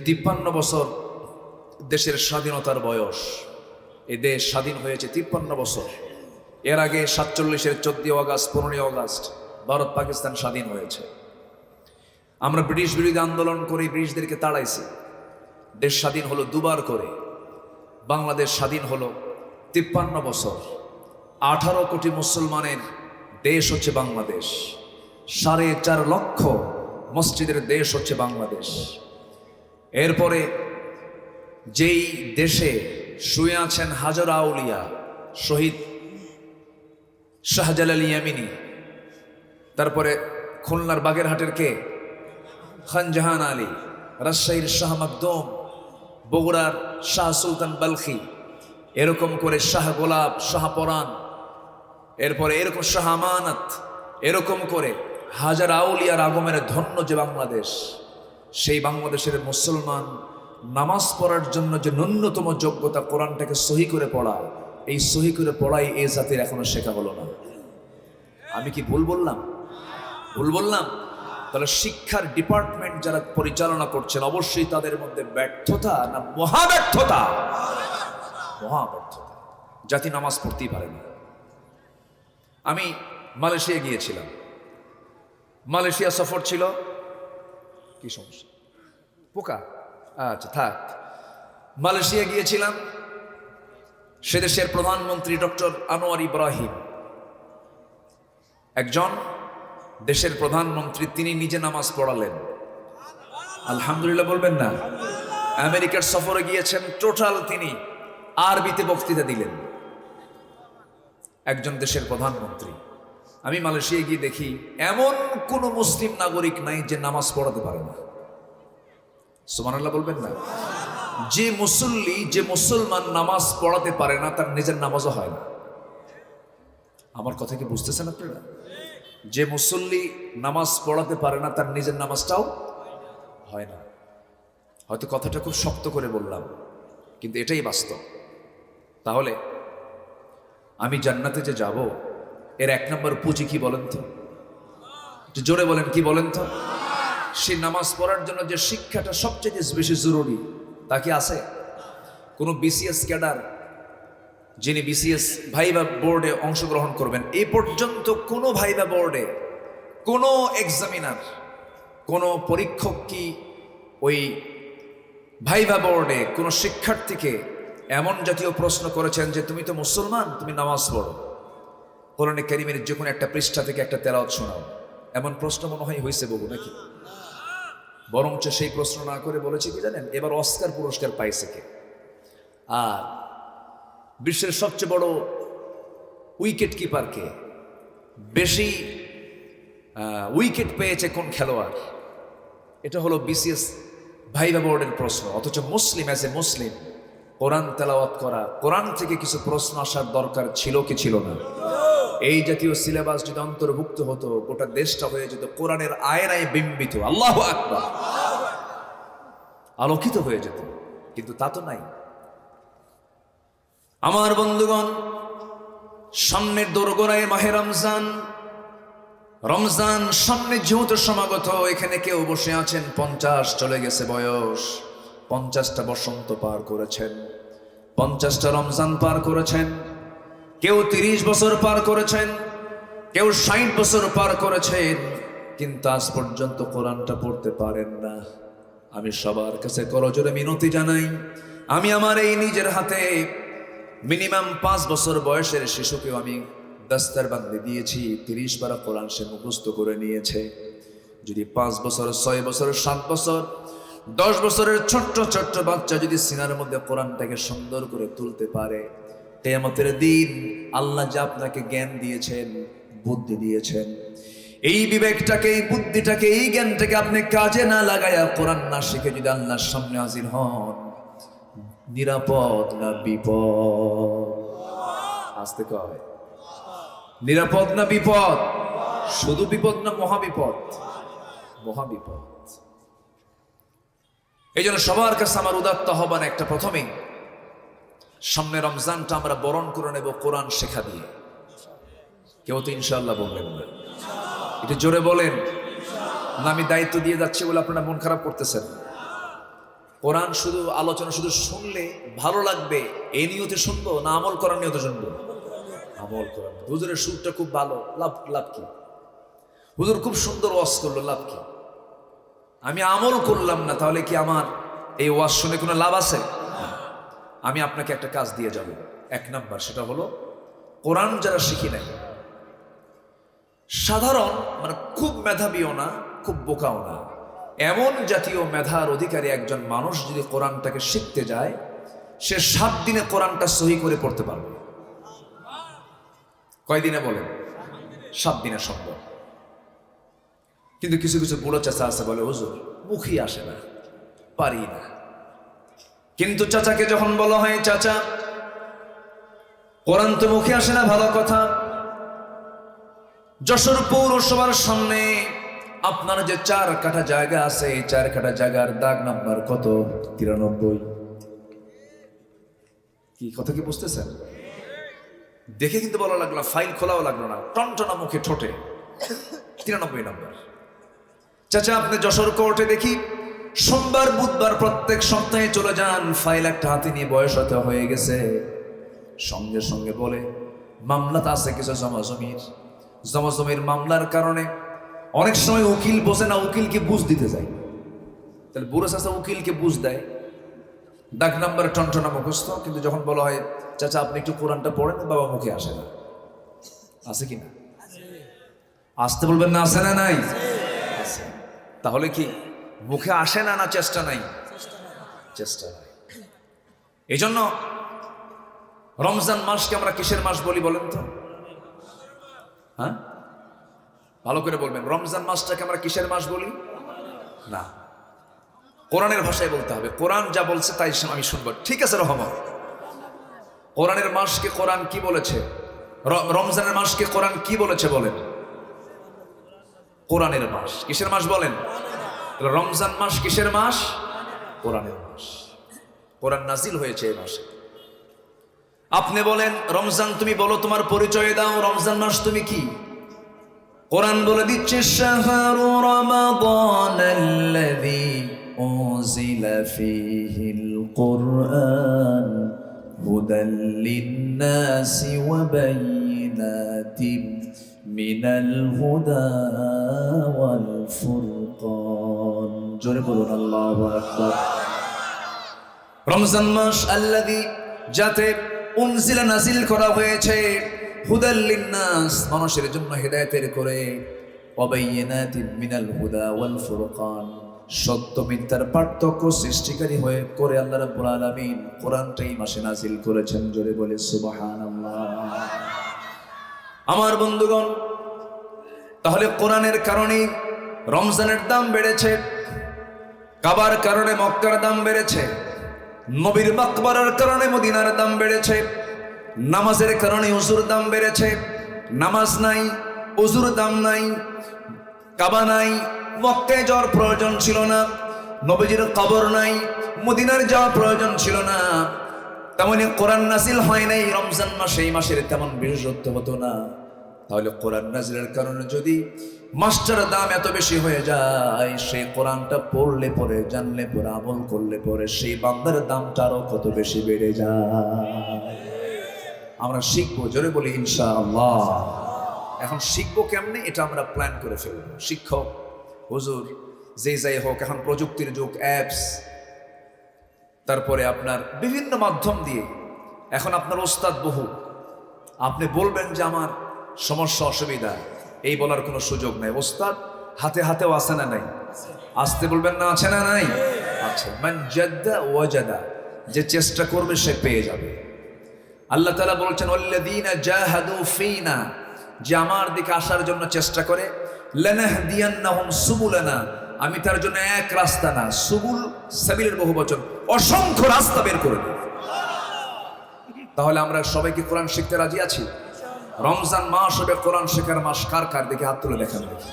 53 বছর দেশের স্বাধীনতার বয়স, এ দেশ স্বাধীন হয়েছে 53 বছর। এর আগে 47-এর 14 আগস্ট 15 আগস্ট ভারত পাকিস্তান স্বাধীন হয়েছে। আমরা ব্রিটিশ বিরোধী আন্দোলন করে ব্রিটিশদেরকে তাড়াইছি। দেশ স্বাধীন হলো দুবার করে। বাংলাদেশ স্বাধীন হলো 53 বছর। 18 কোটি মুসলমানের দেশ হচ্ছে বাংলাদেশ। 4.5 লক্ষ মসজিদের দেশ হচ্ছে বাংলাদেশ। এরপরে যেই দেশে শুয়ে আছেন হাজার আউলিয়া, শহীদ শাহজালাল ইয়ামিনী, তারপরে খুলনার বাগেরহাটের কে খান জাহান আলী, রাজশাহীর শাহ মাকদুম, বগুড়ার শাহ সুলতান বালখি, এরকম করে শাহ গোলাপ, শাহ পরাণ, এরপরে এরকম শাহ আমানত, এরকম করে হাজার আউলিয়ার আগমনের ধন্য যে বাংলাদেশ, সেই বাংলাদেশের মুসলমান নামাজ পড়ার জন্য যে ন্যূনতম যোগ্যতা কোরআনটাকে সহি করে পড়া, এই সহি করে পড়াই এই জাতির এখনো শেখা হলো না। আমি কি ভুল বললাম? ভুল বললাম? তাহলে শিক্ষার ডিপার্টমেন্ট যারা পরিচালনা করছেন অবশ্যই তাদের মধ্যে ব্যর্থতা না মহাব্যর্থতা? মহাব্যর্থতা। জাতি নামাজ পড়তেই পারে না। আমি মালয়েশিয়া গিয়েছিলাম। মালয়েশিয়া সফর ছিল। কি সমস্যা? পোকা? আচ্ছা থাক। মালয়েশিয়া গিয়েছিলাম। সে দেশের প্রধানমন্ত্রী ডক্টর আনোয়ার ইব্রাহিম, একজন দেশের প্রধানমন্ত্রী, তিনি নিজে নামাজ পড়ালেন। আলহামদুলিল্লাহ বলবেন না? আমেরিকার সফরে গিয়েছেন, টোটাল তিনি আরবিতে বক্তৃতা দিলেন, একজন দেশের প্রধানমন্ত্রী। আমি মালয়েশিয়া গিয়ে দেখি এমন কোন মুসলিম নাগরিক নাই যে নামাজ পড়াতে পারে না। সুবহানাল্লাহ বলবেন না? যে মুসল্লি, যে মুসলমান নামাজ পড়াতে পারে না তার নিজের নামাজও হয় না। আমার কথা কি বুঝতেছেন আপনারা? যে মুসল্লি নামাজ পড়াতে পারে না তার নিজের নামাজটাও হয় না। হয়তো কথাটা খুব শক্ত করে বললাম, কিন্তু এটাই বাস্তব। তাহলে আমি জান্নাতে যে যাব, এর 1 নম্বর পুঁজি কি বলেন তো? জোরে বলেন, কি বলেন তো? সেই নামাজ পড়ার জন্য যে শিক্ষাটা সবচেয়ে বেশি জরুরি, তা কি আছে? কোনো বিসিএস ক্যাডার, যিনি বিসিএস ভাইভা বোর্ডে অংশগ্রহণ করবেন, এই পর্যন্ত কোনো ভাইভা বোর্ডে কোনো এক্সামিনার, কোনো পরীক্ষক কি ওই ভাইভা বোর্ডে কোনো শিক্ষার্থীকে এমন জাতীয় প্রশ্ন করেছেন যে তুমি তো মুসলমান, তুমি নামাজ পড়ো, কোরআনে কারীমের যে কোনো একটা পৃষ্ঠা থেকে একটা তেলাওয়াত শোনাও, এমন প্রশ্ন মনে হয় হয়েছে বহু নাকি? বরঞ্চ সেই প্রশ্ন না করে বলেছে কি জানেন, এবার অস্কার পুরস্কার পাইছে কে? আর বিশ্বের সবচেয়ে বড় উইকেট কিপার কে? বেশি উইকেট পেয়েছে কোন খেলোয়াড়? এটা হলো বিসিএস ভাইভা বোর্ডের প্রশ্ন। অথচ মুসলিম, অ্যাজ এ মুসলিম, কোরআন তেলাওয়াত করা, কোরআন থেকে কিছু প্রশ্ন আসার দরকার ছিল কি ছিল না? এই জাতীয় সিলেবাস যদি অন্তর্ভুক্ত হতো, গোটা দেশটা হয়ে যেত কোরআনের আয়নায় বিম্বিত, আল্লাহু আকবার, আলোকিত হয়ে যেত। কিন্তু তা তো নাই। আমার বন্ধুগণ, সামনের দোরগোড়ায় মাহে রমজান, রমজান সামনে যেহেতু সমাগত, এখানে কেউ বসে আছেন 50 চলে গেছে বয়স, 50টা বসন্ত পার করেছেন, 50টা রমজান পার করেছেন, কেউ 30 বছর পার করেছেন, কেউ 60 বছর পার করেছেন, কিন্তু আজ পর্যন্ত কোরআনটা পড়তে পারেন না। আমি সবার কাছে করজোড়ে মিনতি জানাই, আমি আমার এই নিজের হাতে মিনিমাম 5 বছর বয়সের শিশুকেও আমি দস্তার বান্দি দিয়েছি, 30 পারা কোরআন সে মুখস্থ করে নিয়েছে। যদি 5 বছর, 6 বছর, 7 বছর, 10 বছরের ছোট্ট ছোট্ট বাচ্চা যদি সিনার মধ্যে কোরআনটাকে সুন্দর করে তুলতে পারে, কিয়ামতের দিন আল্লাহ যে আপনাকে জ্ঞান দিয়েছেন, বুদ্ধি দিয়েছেন, এই বিবেকটাকে, এই বুদ্ধিটাকে, এই জ্ঞানটাকে আপনি কাজে না লাগায়া, কোরআন না শিখে যদি আল্লাহর সামনে হাজির হন, নিরাপদ না বিপদ? আসতে কয় নিরাপদ না বিপদ? শুধু বিপদ না মহাবিপদ? মহাবিপদ। এই জন্য সবার কাছে আমার উদাত্ত আহ্বান একটা, প্রথমেই সামনে রমজানটা আমরা বরণ করে নেব কোরআন শেখা দিয়ে। কেউ তো ইনশাআল্লাহ বলবেন না? এটা জোরে বলেন না। আমি দায়িত্ব দিয়ে যাচ্ছি বলে আপনারা মন খারাপ করতেছেন? কোরআন শুধু আলোচনা শুধু শুনলে ভালো লাগবে এই নিয়তে শুনবো না আমল করার নিয়তে শুনবো? আমল করার। হুজুরের সুরটা খুব ভালো, লাভ কি? হুজুর খুব সুন্দর ওয়াজ করলো, লাভ কি? আমি আমল করলাম না, তাহলে কি আমার এই ওয়াজ শুনে কোনো লাভ আছে? আমি আপনাকে একটা কাজ দিয়ে যাব। 1 নাম্বার, সেটা হলো কোরআন যারা শিখি নাই, সাধারণ মানে খুব মেধাবীও না খুব বোকাও না, এমন জাতীয় মেধার অধিকারী একজন মানুষ যদি কোরআনটাকে শিখতে যায়, সে 7 দিনে কোরআনটা সহি করে পড়তে পারবে। কয়দিনে বলেন? 7 দিনে সম্ভব। কিন্তু কিছু কিছু বুড়ো চাচা আছে বলে, হুজুর মুখই আসে না, পারি না। কিন্তু চাচাকে যখন বলা হয়, চাচা কোরআন তো মুখে আসে না, ভালো কথা, যশোর পৌরসভার সামনে আপনার যে 4 কাঠা জায়গা আছে, 4 কাঠা জায়গার দাগ নাম্বার কত? 93। কি কথা কি বুঝতেছেন? দেখে কিন্তু বলা লাগলো, ফাইল খোলাও লাগলো না, টনটনা মুখে ঠোঁটে 93 নম্বর। চাচা আপনি যশোর কোর্টে দেখি সোমবার বুধবার প্রত্যেক সপ্তাহে চলে যান, ফাইল একটা হাতে নিয়ে বয়স হতে হয়ে গেছে, সঙ্গে সঙ্গে বলে মামলাতে আছে কিছু জমাজমির মামলার কারণে অনেক সময় উকিল বসে না, উকিলকে বুঝ দিতে যায়। তাহলে বুড়ো চাচা উকিলকে বুঝ দেয়, দাগ নাম্বার টনটনা মুখস্থ, কিন্তু যখন বলা হয় চাচা আপনি একটু কোরআনটা পড়েন, বাবা মুখে আসে না। আছে কি না? আসতে বলবেন না, আসে না? নাই? আছে। তাহলে কি মুখে আসে না, না চেষ্টা নাই? চেষ্টা নাই। এই জন্য রমজান মাসকে আমরা কিসের মাস বলি বলেন তো? হ্যাঁ, ভালো করে বলবেন, রমজান মাসটাকে আমরা কিসের মাস বলি? না, কোরআনের ভাষায় বলতে হবে। কোরআন যা বলছে তাই আমি শুনবো, ঠিক আছে? রহমান, কোরআনের মাসকে কোরআন কি বলেছে? রমজানের মাসকে কোরআন কি বলেছে বলেন? কোরআনের মাস। কিসের মাস বলেন? রমজান মাস কিসের মাস? কোরআনের মাস। কোরআন নাজিল হয়েছে এই মাসে। আপনি বলেন রমজান, তুমি বলো, তোমার পরিচয় দাও, রমজান মাস তুমি কি? কোরআন বলে দিচ্ছে শাহরু রমাদানাল্লাযী উনজিলা ফীহিল কুরআন হুদাল লিন-নাসি ওয়া বায়িনাতিন মিনাল হুদা ওয়াল ফুরকান। জোরে বলুন আল্লাহু আকবার। রমজান মাস আল্লাযী, যাতে উনজিলা নাজিল করা হয়েছে, হুদাল লিন-নাস, মানুষের জন্য হেদায়েতের করে, ওয়া বায়িনাতিন মিনাল হুদা ওয়াল ফুরকান, সত্য মিথ্যার পার্থক্য সৃষ্টিকারী হয়ে করে আল্লাহ রাব্বুল আলামিন কোরআনটা এই মাসে নাজিল করেছেন। জোরে বলে সুবহানাল্লাহ। আমার বন্ধুগণ, তাহলে কোরআনের কারণে রমজানের দাম বেড়েছে, কাবার কারণে মক্কার দাম বেড়েছে, নবীর মাকবারার কারণে মদিনার দাম বেড়েছে, নামাজের কারণে ওযুর দাম বেড়েছে। নামাজ নাই, ওযুর দাম নাই, কাবা নাই, মক্কায় যাওয়ার প্রয়োজন ছিল না, নবীজির কবর নাই, মদিনার যাওয়ার প্রয়োজন ছিল না, তেমনি কোরআন নাজিল হয় নাই রমজান মাসে, এই মাসের তেমন বিশেষত্ব হতো না। তাহলে কোরআন নাজিলের কারণে যদি মাসটার দাম এত বেশি হয়ে যায়, সেই কোরআনটা পড়লে পরে, জানলে পরে, আমল করলে পরে সেই বান্দার দামটা আরো কত বেশি বেড়ে যায়। আমরা শিখবো, জোরে বলি ইনশাআল্লাহ। এখন শিখবো কেমনে, এটা আমরা প্ল্যান করে ফেলবো। শিক্ষক, হুজুর, যে যাই হোক, এখন প্রযুক্তির যুগ, অ্যাপস, তারপরে আপনার বিভিন্ন মাধ্যম দিয়ে এখন আপনার ওস্তাদ বহু। আপনি বলবেন যে আমার সমস্যা অসুবিধা, এই বলার কোনো সুযোগ নাই। ওস্তাদ হাতে হাতেও আছে না নাই? আসতে বলবেন না, আছে না নাই? আছে। মান জাদ্দা ওয়াজাদা, যে চেষ্টা করবে সে পেয়ে যাবে। আল্লাহ তাআলা বলছেন ওয়াল্লাযীনা জাহাদু ফীনা, যে আমার দিকে আসার জন্য চেষ্টা করে, লানাহদিয়ান্নাহুম সুবুলানা, আমি তার জন্য এক রাস্তা না, সুবুল সাবিলের বহুবচন, অসংখ্য রাস্তা বের করে দেব। তাহলে আমরা সবাইকে কোরআন শিখতে রাজি আছি? রমজান মাস হবে কোরআন শেখার মাস। কার কার দিকে হাত তুলে দেখান দেখি,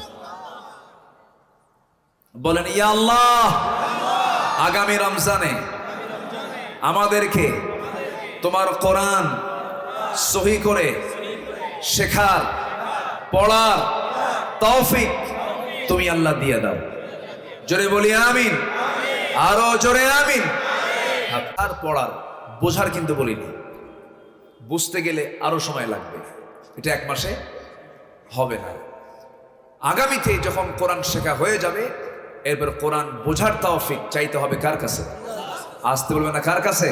বলেন ইয়া আল্লাহ, আগামী রমজানে আমাদেরকে তোমার কোরআন সহি করে শেখার, পড়ার তৌফিক তুমি আল্লাহ দিয়ে দাও। জোরে বলি আমিন। আরো জোরে আমিন। আর পড়ার বোঝার কিন্তু বলিনি, বুঝতে গেলে আরো সময় লাগবে, এটা 1 মাসে হবে না। আগামীতে যখন কোরআন শেখা হয়ে যাবে, এরপর কোরআন বোঝার তৌফিক চাইতে হবে কার কাছে? আসতে বলবে না কার কাছে?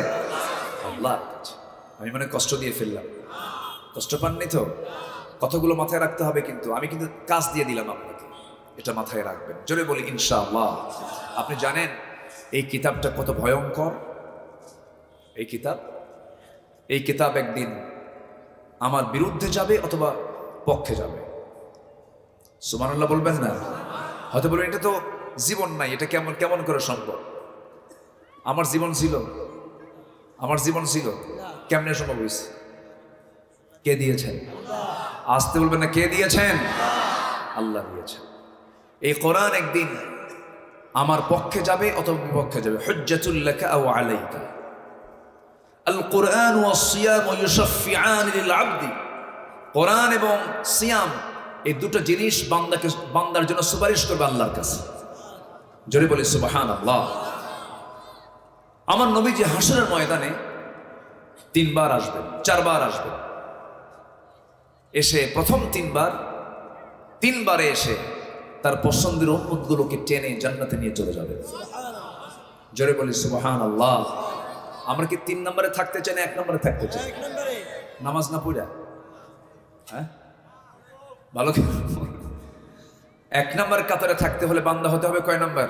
আল্লাহর কাছে। আমি মানে কষ্ট দিয়ে ফেললাম, কষ্ট পাননি তো? কতগুলো মাথায় রাখতে হবে, কিন্তু আমি কিন্তু কাজ দিয়ে দিলাম আপনাকে, এটা মাথায় রাখবেন। জোরে বলি ইনশাআল্লাহ। আপনি জানেন এই কিতাবটা কত ভয়ঙ্কর? এই কিতাব একদিন আমার বিরুদ্ধে যাবে অথবা পক্ষে যাবে। সুবহানাল্লাহ বলবেন না? হয়তো বলবেন এটা তো জীবন নাই, এটা কেমন কেমন করে সম্ভব? আমার জীবন ছিল, কেমনে সম্ভব হয়েছে? কে দিয়েছেন? আসতে বলবেন না, কে দিয়েছেন? আল্লাহ দিয়েছেন। এই কোরআন একদিন আমার পক্ষে যাবে অথবা বিপক্ষে যাবে। হুজ্জাতুল লাকা আও আলাইকা। আল কোরআন ওয়াস সিয়াম ইউশাফিআন লিল আবদি। কোরআন এবং সিয়াম এই দুটো জিনিস বান্দার জন্য সুপারিশ করবে আল্লাহর কাছে। জোরে বলি সুবহানাল্লাহ। আমার নবীজি হাসরের ময়দানে 3 বার আসবেন, 4 বার আসবেন। এসে প্রথম 3 বারে এসে তার পছন্দের উম্মতগুলোকে টেনে জান্নাতে নিয়ে চলে যাবে। জোরে বলি সুবহানাল্লাহ। আমরা কি 3 নম্বরে থাকতে চাই না 1 নম্বরে থাকতে চাই? নামাজ না পড়া, হ্যাঁ ভালো। 1 নম্বর কাতারে থাকতে হলে বান্দা হতে হবে কয় নম্বর?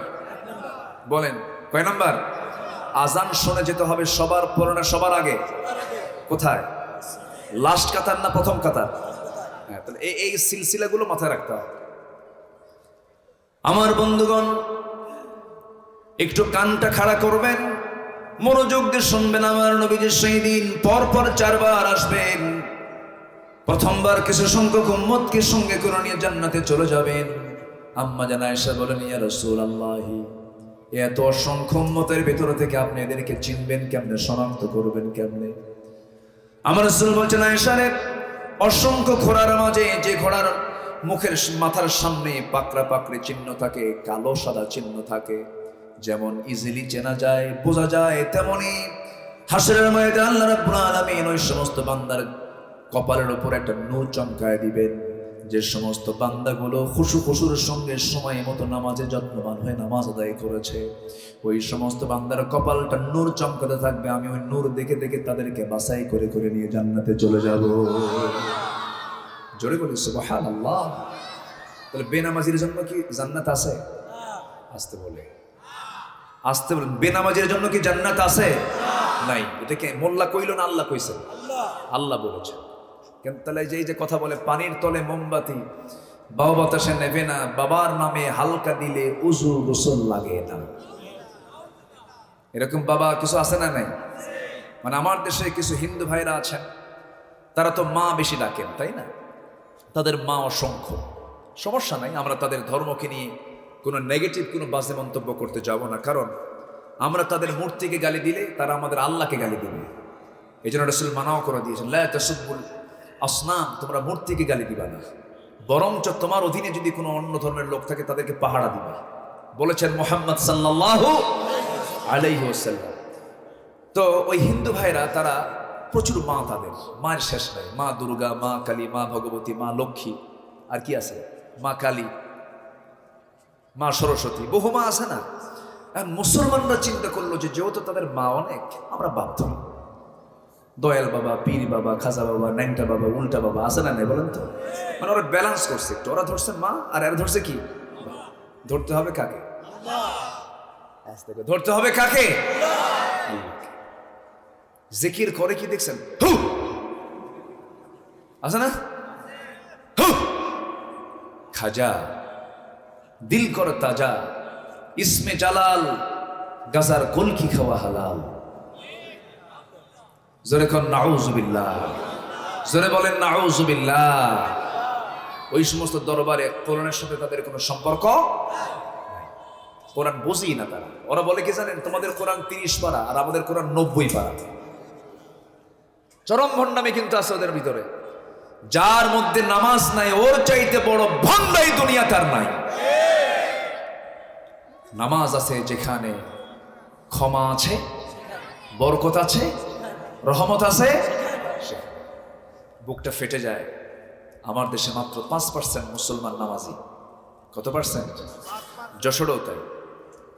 বলেন কয় নম্বর? আজান শুনে যেতে হবে সবার পরনে, সবার আগে। কোথায়? লাস্ট কাতার না প্রথম কাতার? হ্যাঁ, তাহলে এই সিলসিলাগুলো মাথায় রাখতে হবে। আমার বন্ধুগণ, একটু কানটা খাড়া করবেন, মনোযোগ দিয়ে শুনবেন। আমার নবীজি সেই দিন পরপর 4 বার আসবেন। প্রথমবার কিছু সংখ্যক উম্মতকে সঙ্গে করে নিয়ে জান্নাতে চলে যাবেন। আম্মা জান আয়েশা বলেন, ইয়া রাসূলুল্লাহ, এত অসংখ্য উম্মতের ভিতর থেকে আপনি এদেরকে চিনবেন কেমনে, শনাক্ত করবেন কেমনে? আমার রাসূল বলছেন, আয়েশা রে, অসংখ্য ঘোড়ার মাঝে যে ঘোড়ার মুখের মাথার সামনে পাকড়া পাকড়ি চিহ্ন থাকে, কালো সাদা চিহ্ন থাকে, যেমন ইজিলি চেনা যায়, বোঝা যায়, তেমনি হাসরের ময়দানে আল্লাহ রাব্বুল আলামিন ওই সমস্ত বান্দার কপালের উপর একটা নূর চমকায় দিবেন। যে সমস্ত বান্দাগুলো খুশুর সঙ্গে সময় মতো নামাজে যত্নবান হয়ে নামাজ আদায় করেছে, ওই সমস্ত বান্দার কপালটা নূর চমকাতে থাকবে। আমি ওই নূর দেখে দেখে তাদেরকে বাছাই করে করে নিয়ে জান্নাতে চলে যাব। জোরে বলি সুবহানাল্লাহ। তাহলে বেনামাজির জন্য কি জান্নাত আছে? আসতে বলেন, বেনামাজির জন্য কি জান্নাত আছে? নাই। এটাকে মোল্লা কইল না আল্লাহ কইছে? আল্লাহ বলেছে। কিন্তু তাহলে এই যে কথা বলে পানির তলে মোমবাতি, বাবা বাতাসে নেবে না, বাবার নামে হালকা দিলে উজু গোসল লাগে না, এরকম বাবা কিছু আছে না? নাই। মানে আমার দেশে কিছু হিন্দু ভাইরা আছেন, তারা তো মা বেশি ডাকেন, তাই না? তাদের মা অসংখ্য, সমস্যা নাই। আমরা তাদের ধর্মকে নিয়ে কোনো নেগেটিভ কোনো বাজে মন্তব্য করতে যাব না, কারণ আমরা তাদের মূর্তিকে গালি দিলে তারা আমাদের আল্লাহকে গালি দিবে। এই জন্য রাসূল মানাও করে দিয়েছেন, লা তাসুব্বুল আসনাম, তোমরা মূর্তিকে গালি দিবা না, বরঞ্চ তোমার অধীনে যদি কোনো অন্য ধর্মের লোক থাকে তাদেরকে পাহারা দিবা, বলেছেন মুহাম্মদ সাল্লাল্লাহু আলাইহি ওয়াসাল্লাম। তো ওই হিন্দু ভাইরা তারা প্রচুর মা, তাদের মায়ের শেষ নাই। মা দুর্গা, মা কালী, মা ভগবতী, মা লক্ষ্মী, আর কি আছে? মা কালী, মা সরস্বতী, বহু মা আছে না? এখন মুসলমানরা চিন্তা করলো যে যেহেতু তাদের মা অনেক, আমরা বাদ ধরি, দয়াল বাবা, পীর বাবা, খাজা বাবা, নাইনটা বাবা, উল্টা বাবা, আছে না? নেই বলেন তো? মানে ওরা ব্যালেন্স করছে একটু। ওরা ধরছে মা আর এরা ধরছে কি? ধরতে হবে কাকে? ধরতে হবে কাকে? জিকির করে কি দেখছেন? আছে না? খাজা, দিল কর তাজা, ইসমে জালাল, গাজার কলকি খাওয়া হালাল। জোরে কর নাউজুবিল্লাহ, জোরে বলেন নাউজুবিল্লাহ। ওই সমস্ত দরবারে কোরআনের সাথে তাদের কোনো সম্পর্ক, কোরআন বুঝি না তারা। ওরা বলে কি জানেন? তোমাদের কোরআন 30 পারা আর আমাদের কোরআন 90 পারা। চরম ভণ্ডামি কিন্তু আছে ওদের ভিতরে। যার মধ্যে নামাজ নাই, ওর চাইতে বড় ভণ্ডাই দুনিয়া তার নাই। নামাজ আছে যেখানে, ক্ষমা আছে, বরকত আছে, রহমত আছে। বুকটা ফেটে যায়। আমার দেশে মাত্র 5% মুসলমান নামাজি। কত পার্সেন্ট? যশোরেও তাই,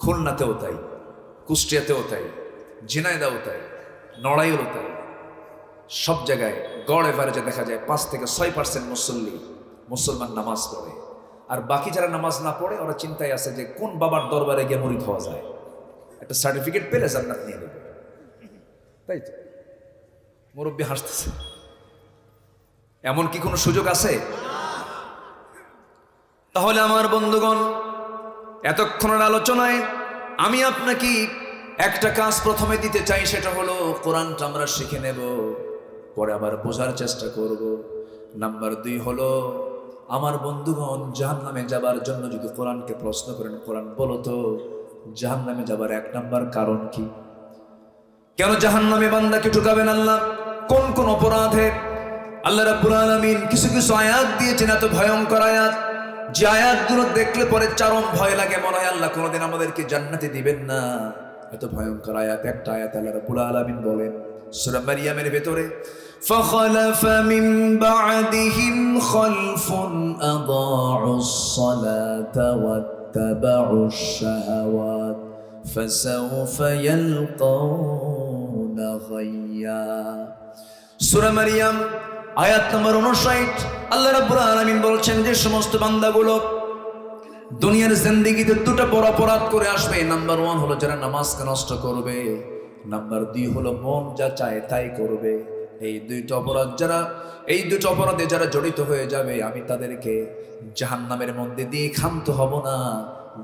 খুলনাতেও তাই, কুষ্টিয়াতেও তাই, ঝিনাইদাও তাই, নড়াইলও তাই। সব জায়গায় গড় এভারেজে দেখা যায় 5 থেকে 6% মুসলমান নামাজ পড়ে। আর বাকি যারা নামাজ না পড়ে ওরা চিন্তায় আছে যে কোন বাবার দরবারে গিয়ে মুরিদ হওয়া যায়, একটা সার্টিফিকেট পেলে জান্নাত নিয়ে নেবে। তাই তো মুরব্বী হাসতেছে। এমন কি কোনো সুযোগ আছে? তাহলে আমার বন্ধুগণ, এতক্ষণের আলোচনায় আমি আপনাকে একটা কাজ প্রথমে দিতে চাই, সেটা হলো কোরআনটা আমরা শিখে নেব, পরে আবার বোঝার চেষ্টা করব। নাম্বার 2 হলো, আমার বন্ধুগণ, জাহান্নামে যাবার জন্য যদি কোরআনকে প্রশ্ন করেন, কোরআন বলো তো জাহান্নামে যাবার 1 নাম্বার কারণ কি? কেন জাহান্নামে বান্দাকে ঢুকাবেন আল্লাহ? কোন কোন অপরাধে? আল্লাহ রাব্বুল আলামিন কিছু কিছু আয়াত দিয়েছেন, এত ভয়ঙ্কর আয়াত, যে আয়াতগুলো দেখলে পরে চরম ভয় লাগে, মনে হয় আল্লাহ কোনোদিন আমাদেরকে জান্নাতে দিবেন না। এত ভয়ঙ্কর আয়াত। একটা আয়াত আল্লাহ রাব্বুল আলামিন বলেন সূরা মারইয়ামের ভেতরে, فخلف من بعدهم خلف أضاعوا الصلاة واتبعوا الشهوات فسوف يلقون غيا। সূরা মারইয়াম আয়াত নম্বর 59। আল্লাহ রাব্বুল আলামিন বলছেন যে সমস্ত বান্দাগুলো দুনিয়ার জিন্দেগিতে 2টা বড় অপরাধ করে আসবে। নাম্বার 1 হলো যারা নামাজকে নষ্ট করবে, নাম্বার 2 হলো মন যা চায় তাই করবে। এই 2টা অপরাধ এই 2টা অপরাধে যারা জড়িত হয়ে যাবে, আমি তাদেরকে জাহান্নামের মধ্যে দিয়ে ক্ষান্ত হব না,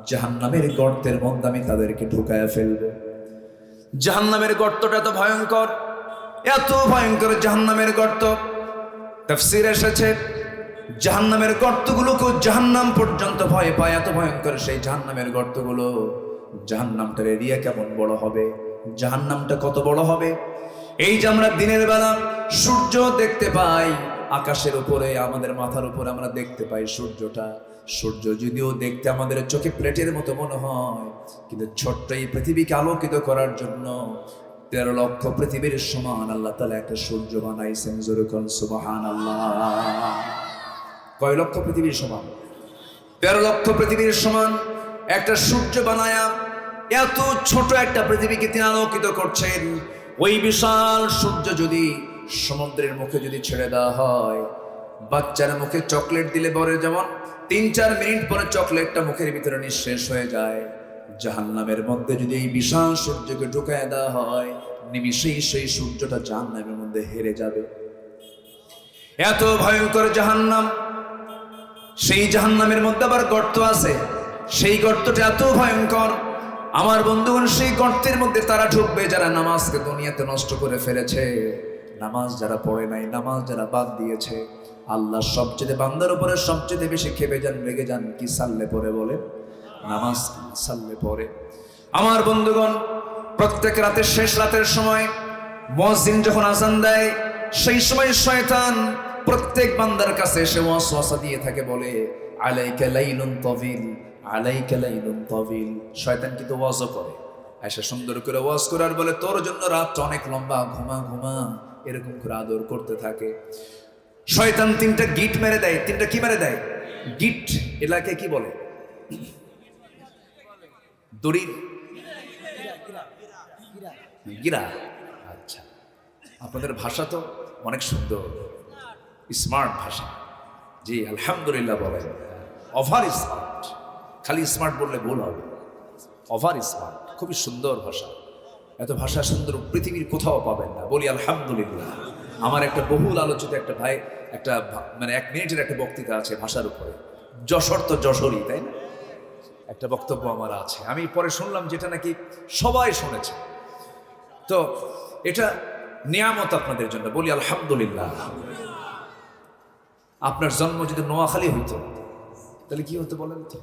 জাহান্নামের গর্তের মধ্যে আমি তাদেরকে ঢুকায়া ফেলবো। জাহান্নামের গর্তটা এত ভয়ঙ্কর, এত ভয়ঙ্কর জাহান্নামের গর্ত। তাফসীরে এসেছে জাহান্নামের গর্তগুলোকে জাহান্নাম পর্যন্ত ভয় পায়, এত ভয়ঙ্কর সেই জাহান্নামের গর্তগুলো। জাহান্নামটার এরিয়া কেমন বড় হবে, জাহান্নামটা কত বড় হবে। এই যে আমরা দিনের বেলা সূর্য দেখতে পাই আকাশের উপরে, আমাদের মাথার উপরে আমরা দেখতে পাই সূর্যটা। সূর্য যদিও দেখতে আমাদের চোখে প্লেটের মতো মনে হয়, কিন্তু ছোট্ট এই পৃথিবীকে আলোকিত করার জন্য 13 লক্ষ পৃথিবীর সমান আল্লাহ তাআলা একটা সূর্য বানাইছেন। জোরে কোন সুবহানাল্লাহ। কয় লক্ষ পৃথিবীর সমান? 13 লক্ষ পৃথিবীর সমান একটা সূর্য বানায়া এত ছোট একটা পৃথিবীকে তিনি আলোকিত করছেন। ওই বিশাল সূর্য যদি সমুদ্রের মুখে যদি ছেড়ে দেওয়া হয়, বাচ্চার মুখে চকলেট দিলে পরে যেমন 3-4 মিনিট পরে চকলেটটা মুখের ভিতরে নিঃশেষ হয়ে যায়, জাহান্নামের মধ্যে যদি এই বিশাল সূর্যকে ঢুকায় দেওয়া হয়, নিমিষেই সেই সূর্যটা জাহান্নামের মধ্যে হেরে যাবে। এত ভয়ঙ্কর জাহান্নাম। সেই জাহান্নামের মধ্যে আবার গর্ত আছে, সেই গর্তটা এত ভয়ঙ্কর। আমার বন্ধুগণ, সেই গর্তের মধ্যে তারা ঢুকবে যারা নামাজকে দুনিয়াতে নষ্ট করে ফেলেছে, নামাজ যারা পড়ে নাই, নামাজ যারা বাদ দিয়েছে। আল্লাহ সবচেয়ে বান্দার উপরে সবচেয়ে বেশি খেপে যান, রেগে যান কি? সাল্লে পড়ে বলে, নামাজ সাল্লে পড়ে। আমার বন্ধুগণ, প্রত্যেক রাতের শেষ রাতের সময় মুয়াজ্জিন যখন আযান দেয়, সেই সময় শয়তান প্রত্যেক বান্দার কাছে এসে ওয়াসওয়াসা দিয়ে থাকে, বলে আলাইকা লাইলুন তাবিল, আলাইকা লাইলুন তাবিল। শয়তান কিন্তু ওয়াজও করে, এসে সুন্দর করে ওয়াজ করে আর বলে তোর জন্য রাতটা অনেক লম্বা, ঘুমা ঘুমা, এরকম করে আদর করতে থাকে। শয়তান 3টা গিট মেরে দেয়। 3টা কি মেরে দেয়? গিট। এলাকে কি বলে? দড়ির গিরা। আচ্ছা, আপনাদের ভাষা তো অনেক সুন্দর, স্মার্ট ভাষা। জি আলহামদুলিল্লাহ বলেন। ওভার স্মার্ট, খালি স্মার্ট বললে ভুল হবে, ওভার স্মার্ট। খুবই সুন্দর ভাষা। এত ভাষা সুন্দর পৃথিবীর কোথাও পাবেন না, বলি আলহামদুলিল্লাহ। আমার একটা বহুল আলোচিত একটা ভাই, একটা মানে 1 মিনিটের একটা বক্তৃতা আছে ভাষার উপরে। যশোর তো যশোরই, তাই না? একটা বক্তব্য আমার আছে, আমি পরে শুনলাম যেটা নাকি সবাই শুনেছে। তো এটা নিয়ামত আপনাদের জন্য, বলি আলহামদুলিল্লাহ। আপনার জন্ম যদি নোয়াখালী হইতো তাহলে কি হতো বলেন তো?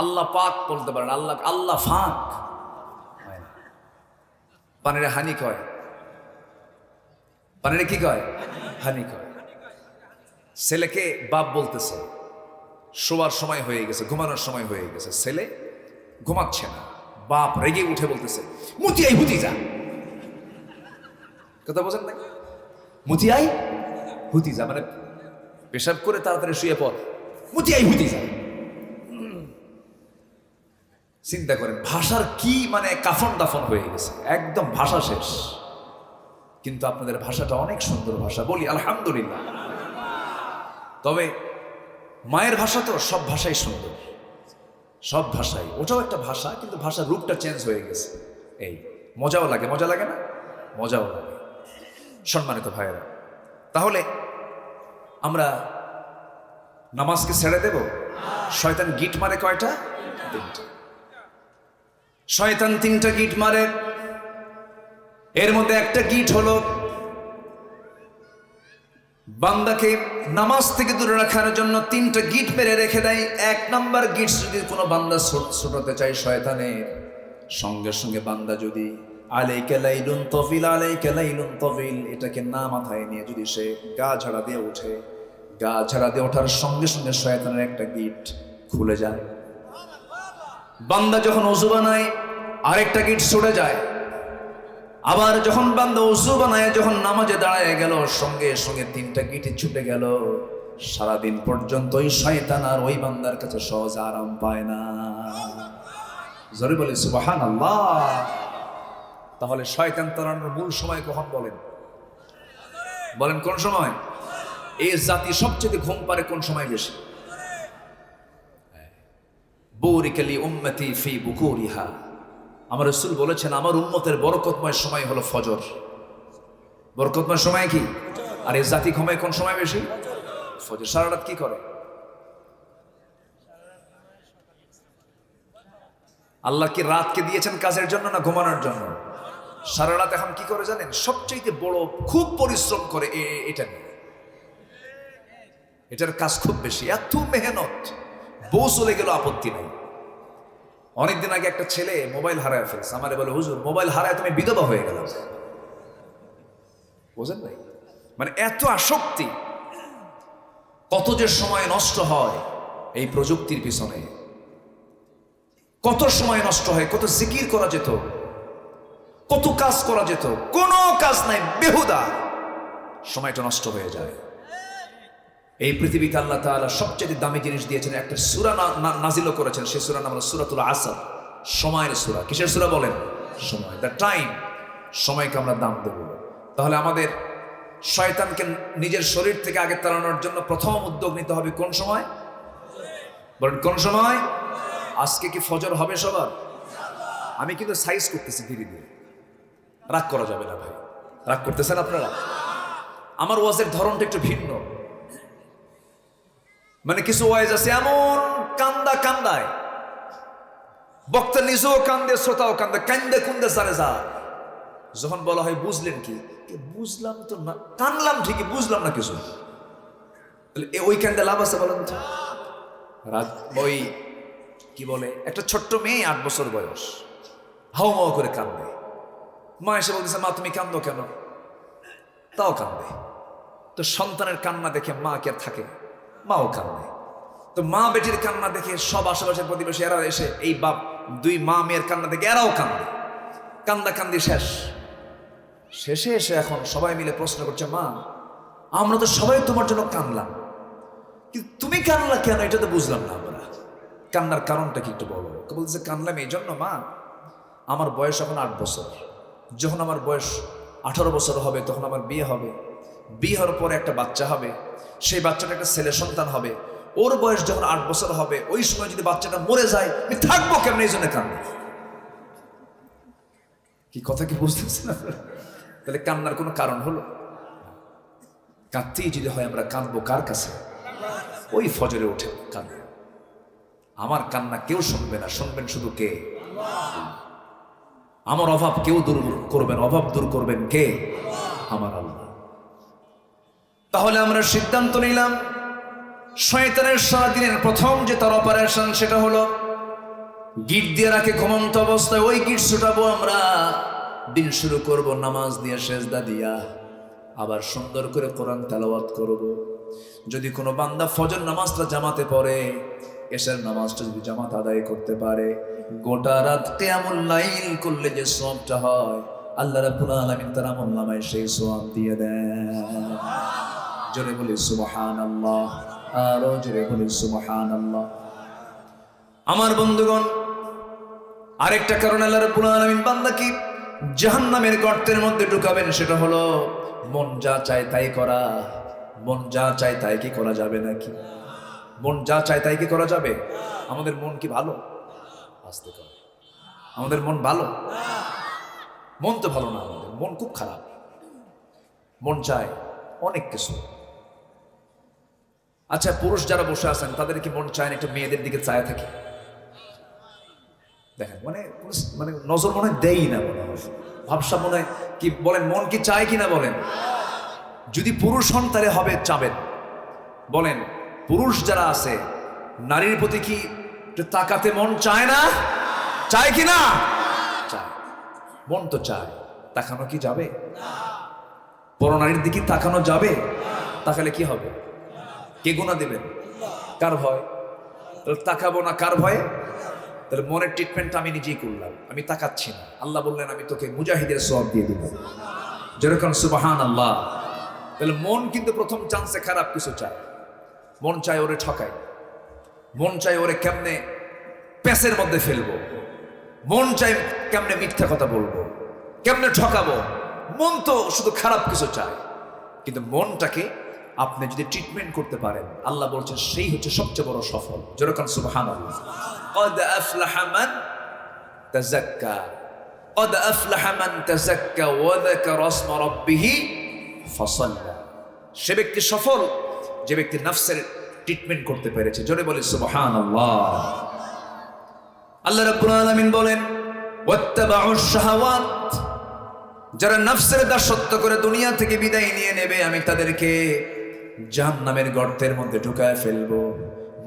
আল্লাহ পাক বলতে পারেন, আল্লাহ ফাক। পানিরে হানি কয়, পানিরে কি কয়? হানি কয়। ছেলেকে বাপ বলতেছে, শোয়ার সময় হয়ে গেছে, ঘুমানোর সময় হয়ে গেছে, ছেলে ঘুমাচ্ছে না, বাপ রেগে উঠে বলতেছে, মুতিয়াই হুতিজা। কথা বোঝেন নাই? মুতিয়াই হুতিজা মানে পেশাব করে তাড়াতাড়ি শুয়ে পড়, মুতিয়াই হুতিজা। চিন্তা করেন ভাষার কি মানে কাফন দাফন হয়ে গেছে, একদম ভাষা শেষ। কিন্তু আপনাদের ভাষাটা অনেক সুন্দর ভাষা, বলি আলহামদুলিল্লাহ। তবে মায়ের ভাষা তো সব ভাষাই সুন্দর, সব ভাষাই, ওটাও একটা ভাষা, কিন্তু ভাষার রূপটা চেঞ্জ হয়ে গেছে। এই মজাও লাগে, মজা লাগে না? মজাও লাগে। সম্মানিত ভাইয়েরা, তাহলে আমরা নামাজকে ছেড়ে দেব? শয়তান গিট মারে কয়টা? তিনটা। শয়তান তিনটা গিট মারে। এর মধ্যে একটা গিট হলো বান্দাকে নামাজ থেকে দূরে রাখার জন্য তিনটা গিট মেরে রেখে দেয়। এক নাম্বার গিট, যদি কোনো বান্দা ছোটাতে চায় শয়তানের, সঙ্গে সঙ্গে বান্দা যদি আলাইকা লাইলুন তফিল, আলাইকা লাইলুন তফিল এটাকে না মাথায় নিয়ে যদি সে গা ঝাড়া দিয়ে ওঠে, গা ঝাড়া দিয়ে ওঠার সঙ্গে সঙ্গে শয়তানের একটা গিট খুলে যায়। বান্দা যখন ওযু বানায় আরেকটা গিট ছুটে যায়। আবার যখন বান্দা ওযু বানায় যখন নামাজে দাঁড়ায় গেল, সঙ্গে সঙ্গে তিনটা গিটে ছুটে গেল। সারাদিন পর্যন্ত ওই শয়তান আর ওই বান্দার কাছে সহজ আরাম পায় না। জোরে বলে সুবহানাল্লাহ। তাহলে শয়তান তাড়ানোর মূল সময় কখন বলেন? বলেন কোন সময়? এই জাতি সবচেয়ে ঘুম পারে কোন সময় বেশি? বুরিকালি উম্মতি ফি বুকুরিহা। আমার রাসূল বলেছেন আমার উম্মতের বরকতময় সময় হলো ফজর। বরকতময় সময় কি? আর এই জাতি ঘুমায় কোন সময় বেশি? ফজর। সারা রাত কি করে? আল্লাহ কি রাতকে দিয়েছেন কাজের জন্য না ঘুমানোর জন্য? সারা রাত এখন কি করে জানেন? সবচেয়ে বড় খুব পরিশ্রম করে এটা নিয়ে। এটার কাজ খুব বেশি, এত মেহনত। বউ চলে গেল আপত্তি নাই। অনেকদিন আগে একটা ছেলে মোবাইল হারায় ফেলছে, আমারে বলে হুজুর মোবাইল হারায় তুমি বিধবা হয়ে গেল। বুঝেন ভাই? মানে এত আসক্তি, কত যে সময় নষ্ট হয় এই প্রযুক্তির পিছনে, কত সময় নষ্ট হয়, কত জিকির করা যেত, কত কাজ করা যেত, কোনো কাজ নাই, বেহুদা সময়টা নষ্ট হয়ে যায়। এই পৃথিবীতে আল্লাহ তাআলা সবচেয়ে দামি জিনিস দিয়েছেন, একটা সূরা নাজিল করেছেন, সেই সূরার নাম হলো সূরাতুল আসর, সময়ের সূরা। কিসের সূরা বলেন? সময়, দ্য টাইম। সময়কে আমরা দাম দেব। তাহলে আমাদের শয়তানকে নিজের শরীর থেকে আগে তাড়ানোর জন্য প্রথম উদ্যোগ নিতে হবে কোন সময়? বলেন কোন সময়? আজকে কি ফজর হবে সবার? আমি কিন্তু সাইজ করতেছি ধীরে ধীরে, রাগ করা যাবে না ভাই। রাগ করতেছেন আপনারা? আমার ওয়াজের ধরনটা একটু ভিন্ন। মানে কিছু ওয়াইজ আছে এমন কান্দায়, বক্তা নিজেও কান্দে, শ্রোতাও কান্দে, কান্দে কুন্দে সারে যা। যখন বলা হয় বুঝলেন কি? বুঝলাম তো না, কানলাম ঠিকই, বুঝলাম না কিছু। ওই কান্দে লাভ আছে বলেন তো? ওই কি বলে, একটা ছোট্ট মেয়ে 8 বছর বয়স, হাও মাও করে কান্দে। মা এসে বলতেছে মা তুমি কান্দো কেন? তাও কান্দে। তো সন্তানের কান্না দেখে মা কে আর থাকে? মাও কান্দে। তো মা বেটির কান্না দেখে সব আশেপাশের প্রতিবেশী এরা এসে এই বাপ দুই মা মেয়ের কান্না দেখে এরাও কান্দে। কান্দি শেষে এসে এখন সবাই মিলে প্রশ্ন করছে, মা আমরা তো সবাই তোমার জন্য কান্দলাম, কিন্তু তুমি কান্দলা কেন? এটা তো বুঝলাম না আমরা। কান্নার কারণটা কি একটু বলো? বলছে কান্দলাম এই জন্য মা, আমার বয়স এখন 8 বছর। যখন আমার বয়স 18 বছর হবে তখন আমার বিয়ে হবে। বিয়ে হওয়ার পরে একটা বাচ্চা হবে, সেই বাচ্চাটা একটা ছেলে সন্তান হবে। ওর বয়স যখন 8 বছর হবে, ওই সময় যদি বাচ্চাটা মরে যায় আমি থাকবো কেমন? এই জন্য কান্না। কি কথা কি বুঝতেছেন? তাহলে কান্নার কোনো কারণ হলো? কাঁদতেই যদি হয় আমরা কাঁদবো কার কাছে? ওই ফজরে উঠে কাঁদবো। আমার কান্না কেউ শুনবে না, শুনবেন শুধু কে? আমার অভাব কেউ দূর করবেন, অভাব দূর করবেন কে? আমার আল্লাহ। তাহলে আমরা সিদ্ধান্ত নিলাম শয়তানের সারাদিনের প্রথম যে তার অপারেশন সেটা হলো গিট দিয়ে রাখে ঘুমন্ত অবস্থায়, ওই গিট ছুটাবো আমরা। দিন শুরু করব নামাজ দিয়ে, সেজদা দিয়া, আবার সুন্দর করে কোরআন তেলাওয়াত করব। যদি কোনো বান্দা ফজর নামাজটা জামাতে পড়ে, এশার নামাজটা যদি জামাত আদায় করতে পারে, গোটা রাত কিয়ামুল লাইল করলে যে সওয়াবটা হয়, আল্লাহ রাব্বুল আলামিন তার আমলনামায় সেই সওয়াব দিয়ে দেন। জোরে বলি সুবহানাল্লাহ, আরো জোরে বলি সুবহানাল্লাহ। আমার বন্ধুগণ, আরেকটা কারণ আল্লাহ রাব্বুল আলামিন বান্দাকে জাহান্নামের গর্তের মধ্যে ঢুকাবেন, সেটা হলো মন যা চায় তাই করা। মন যা চায় তাই কি করা যাবে নাকি? মন যা চায় তাই কি করা যাবে? আমাদের মন কি ভালো? আসতে কর, আমাদের মন ভালো? মন তো ভালো না, আমাদের মন খুব খারাপ। মন চায় অনেক কিছু। আচ্ছা, পুরুষ যারা বসে আছেন তাদের কি মন চায় না একটু মেয়েদের দিকে চায় থাকে? দেখেন, মানে মানে নজর মনে দেই না, মনে হয় ভাবসা মনে হয় কি বলেন, মন কি চায় কিনা বলেন? যদি পুরুষ হন তাহলে হবে চাবেন। বলেন, পুরুষ যারা আছে নারীর প্রতি কি তাকাতে মন চায় না? চায় কি না? চায়, মন তো চায়। তাকানো কি যাবে? পর নারীর দিকে তাকানো যাবে? তাকালে কি হবে? কে গুনাহ দেবেন? কার ভয়? তাহলে তাকাবো না কার ভয়ে? তাহলে মনের ট্রিটমেন্টটা আমি নিজেই করলাম, আমি তাকাচ্ছি না। আল্লাহ বললেন আমি তোকে মুজাহিদের সওয়াব দিয়ে দিব। যেরকম সুবহানাল্লাহ। তাহলে মন কিন্তু প্রথম চান্সে খারাপ কিছু চায়। মন চায় ওরে ঠকাই, মন চায় ওরে কেমনে প্যাসের মধ্যে ফেলবো, মন চায় কেমনে মিথ্যা কথা বলবো, কেমনে ঠকাবো। মন তো শুধু খারাপ কিছু চায়। কিন্তু মনটাকে আপনি যদি ট্রিটমেন্ট করতে পারেন, আল্লাহ বলছেন সেই হচ্ছে সবচেয়ে বড় সফল। যেরকম সুবহানাল্লাহ। قد أفلح من تزكى قد أفلح من تزكى وذكر اسم ربه فصلى। সে ব্যক্তি সফল যে ব্যক্তি নফসের ট্রিটমেন্ট করতে পেরেছে। জোরে বলি সুবহানাল্লাহ। আল্লাহ রাব্বুল আলামিন বলেন ওয়াত্তাবাউশ শাহাওয়াত, যারা নফসের দাসত্ব করে দুনিয়া থেকে বিদায় নিয়ে নেবে, আমি তাদেরকে জাহান্নামের গর্তের মধ্যে ঢুকায় ফেলবো।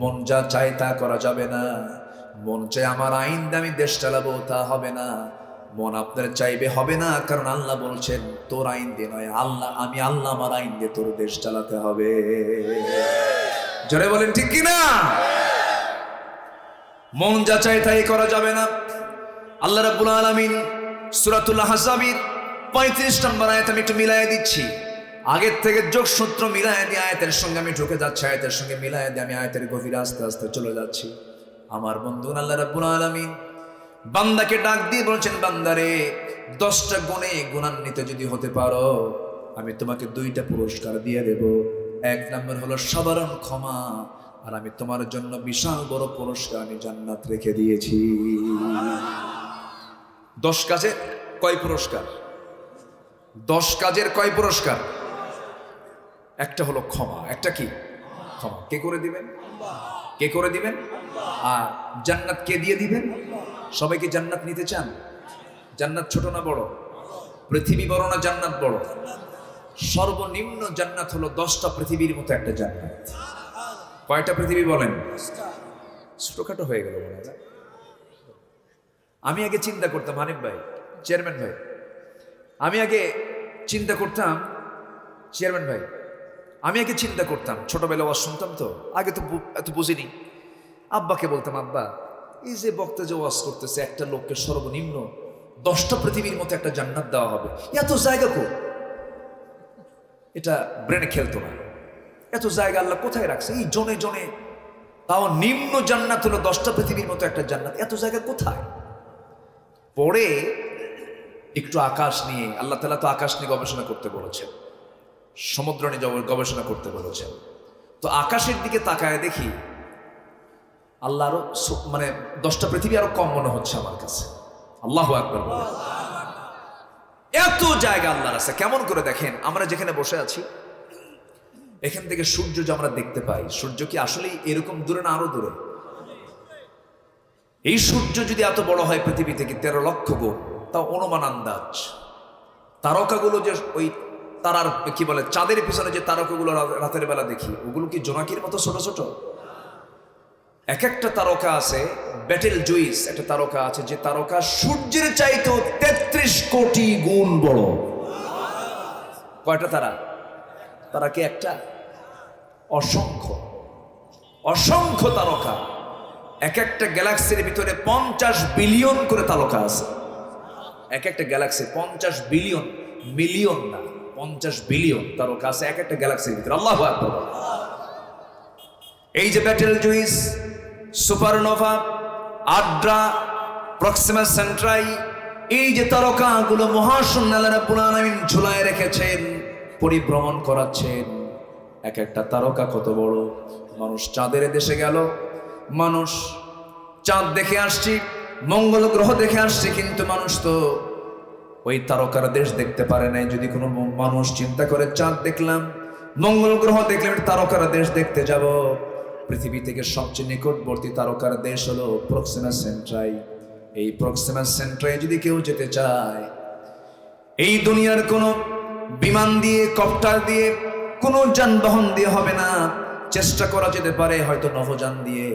মন যা চায় তা করা যাবে না। মন চায় আমার আইন দিয়ে আমি দেশ চালাবো, তা হবে না। মন আপনার চাইবে হবে না, কারণ আল্লাহ বলছেন তোর আইন দিয়ে নয়, আমি আল্লাহ আমার আইন দিয়ে তোর দেশ চালাতে হবে। জোরে বলেন ঠিক কিনা? মন যা চায় তাই করা যাবে না। আল্লাহ রাব্বুল আলামিন সূরাতুল আহজাবের 35 নম্বর আয়াত আমি একটু মিলায় দিচ্ছি। আগের থেকে যোগসূত্র মিলায় দিয়ে আয়াতের সঙ্গে আমি ঢুকে যাচ্ছি, আয়াতের সঙ্গে মিলায় দিয়ে আমি আয়াতের গভীরে আস্তে আস্তে চলে যাচ্ছি। আমার বন্ধু আল্লাহ রাব্বুল আলামিন বান্দাকে ডাক দিয়ে বলছেন, বান্দারে 10টা গুণে গুণান্বিত যদি হতে পারো, আমি তোমাকে 2টা পুরস্কার দিয়ে দেব। 1 নম্বর হলো সাধারণ ক্ষমা, আর আমি তোমার জন্য বিশাল বড় পুরস্কার আমি জান্নাত রেখে দিয়েছি। 10 কাজে কয় পুরস্কার? 10 কাজের কয় পুরস্কার? একটা হলো ক্ষমা। একটা কি? ক্ষমা। কে করে দিবেন? কে করে দিবেন? আর জান্নাত কে দিয়ে দিবেন? সবাই কি জান্নাত নিতে চান? জান্নাত ছোট না বড়? পৃথিবী বড় না জান্নাত বড়? সর্বনিম্ন জান্নাত হলো 10টা পৃথিবীর মতো একটা জান্নাত। কয়টা পৃথিবী বলেন? ছোটখাটো হয়ে গেল মনে হয়। আমি আগে চিন্তা করতাম, হানিফ ভাই, চেয়ারম্যান ভাই, আমি আগে চিন্তা করতাম, চেয়ারম্যান ভাই, আমি আগে চিন্তা করতাম, ছোটবেলা ওয়াজ শুনতাম তো, আগে তো এত বুঝিনি। আব্বাকে বলতাম, আব্বা এই যে বক্তা যে ওয়াজ করতেছে, একটা লোককে সর্বনিম্ন 10টা পৃথিবীর মতো একটা জান্নাত দেওয়া হবে, এত জায়গা কো? এটা ব্রেনে খেলতো না। এত জায়গা আল্লাহ কোথায় রাখছে? এই জনে জনে, তাও নিম্ন জান্নাত হলো 10টা পৃথিবীর মতো একটা জান্নাত, এত জায়গা কোথায়? পরে একটু আকাশ নিয়ে, আল্লাহ তাআলা তো আকাশ নিয়ে গবেষণা করতে বলেছেন, সমুদ্র নিয়ে গবেষণা করতে বলেছেন। তো আকাশের দিকে তাকায় দেখি আল্লাহ আরো মানে 10টা পৃথিবী আরো কম মনে হচ্ছে আমার কাছে। আল্লাহু আকবার। এত জায়গা আল্লাহর আছে। কেমন করে দেখেন, আমরা যেখানে বসে আছি এখান থেকে সূর্য যে আমরা দেখতে পাই, সূর্য কি আসলেই এরকম দূরে না আরো দূরে? এই সূর্য যদি এত বড় হয় পৃথিবী থেকে 13 লক্ষ গুণ, তাও অনুমান আন্দাজ। তারকাগুলো যে ওই তারার কি বলে চাঁদের পিছনে যে তারকাগুলো রাতের বেলা দেখি, ওগুলো কি জোনাকির মতো ছোট ছোট? এক একটা তারকা আছে, ব্যাটেল জুইস একটা তারকা আছে, যে তারকা সূর্যের চাইতেও 33 কোটি গুণ বড়। কয়টা তারা? তারা কি একটা? অসংখ্য অসংখ্য তারকা এক একটা গ্যালাক্সির ভিতরে 50 বিলিয়ন করে তারকা আছে। এক একটা গ্যালাক্সি 50 বিলিয়ন, মিলিয়ন না, 50 বিলিয়ন তারকা আছে এক একটা গ্যালাক্সির ভিতরে। আল্লাহু আকবার। এই যে Betelgeuse, supernova, Adhara, Proxima Centauri, এই যে তারকাগুলো মহাশূন্য আল্লাহ রাব্বুল আলামিন ঝুলায় রেখেছেন, পরিভ্রমণ করাচ্ছেন। এক একটা তারকা কত বড়। মানুষ চাঁদের দেশে গেল, মানুষ চাঁদ দেখে আসছি, মঙ্গল গ্রহ দেখে আসছে, কিন্তু মানুষ তো ওই তারকার দেশ দেখতে পারে নাই। যদি কোনো মানুষ চিন্তা করে চাঁদ দেখলাম, মঙ্গল গ্রহ দেখলাম, তারকার দেশ দেখতে যাব, পৃথিবী থেকে সবচেয়ে নিকটবর্তী তারকার দেশ হলো প্রক্সিমা সেন্ট্রাই। এই প্রক্সিমা সেন্ট্রাই যদি কেউ যেতে চায়, এই দুনিয়ার কোনো বিমান দিয়ে, কপ্টার দিয়ে, কোনো যানবাহন দিয়ে হবে না। চেষ্টা করা যেতে পারে হয়তো নভোযান দিয়ে।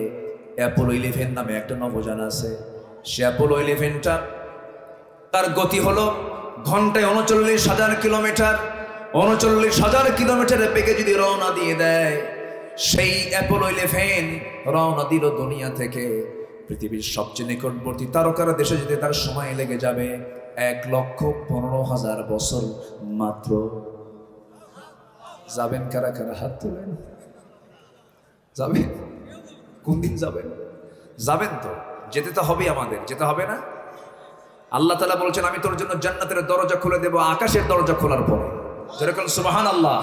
অ্যাপোলো 11 নামে একটা নভোযান আছে। সে অ্যাপোলো 11টা তার গতি হলো ঘন্টায় 39,000 কিলোমিটার। 39,000 কিলোমিটারের বেগে যদি রওনা দিয়ে দেয়, সেই অ্যাপোলো 11 রওনা দিল দুনিয়া থেকে পৃথিবীর সবচেয়ে নিকটবর্তী তারকার দেশে যেতে তার সময় লেগে যাবে 1,15,000 বছর মাত্র। যাবেন কারা কারা? হাত তোলেন। যাবেন? কোন দিন যাবেন? যাবেন তো, যেতে তো হবে, আমাদের যেতে হবে না? আল্লাহ তাআলা বলছেন, আমি তোর জন্য জান্নাতের দরজা খুলে দেব আকাশের দরজা খোলার পরে। যেরকম সুবহানাল্লাহ,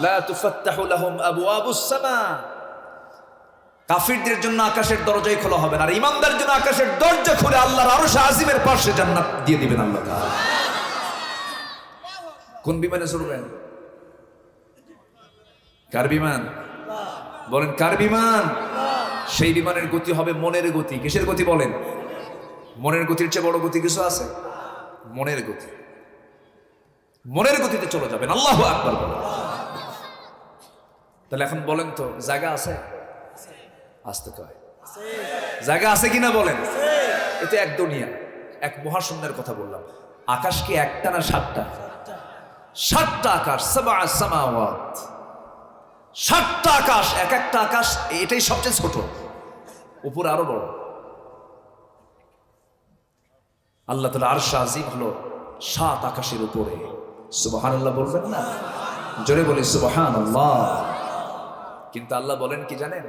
লা তুফাত্তাহু লাহুম আবওয়াবুস সামা। কাফিরদের জন্য আকাশের দরজাই খোলা হবে না, আর ঈমানদারদের জন্য আকাশের দরজা খুলে আল্লাহর আরশ আজিমের পাশে জান্নাত দিয়ে দিবেন আল্লাহ তাআলা। কোন বিমানে চড়বেন? কার বিমান? বলেন কার বিমান? সেই বিমানের গতি হবে মনের গতি। কিসের গতি বলেন? মনের গতির চেয়ে বড় গতি কিছু আছে? মনের গতি। মনের গতিতে চলে যাবেন। আল্লাহু আকবার বলেন। তাহলে এখন বলেন তো, জায়গা আছে? আসতে কয় জায়গা আছে কিনা বলেন? এতে এক দুনিয়া, এক মহাশূন্যের কথা বললাম। আকাশ কি একটা না 7টা? 7টা আকাশ, সাবআ সামাওয়াত। 7টা আকাশ, এক একটা আকাশ এটাই সবচেয়ে ছোট, উপরে আরো বড়। আল্লাহ তাআলা আরশ আজিম হলো 7 আকাশের উপরে। সুবহানাল্লাহ বলবেন না? জোরে বলি সুবহানাল্লাহ। কিন্তু আল্লাহ বলেন কি জানেন?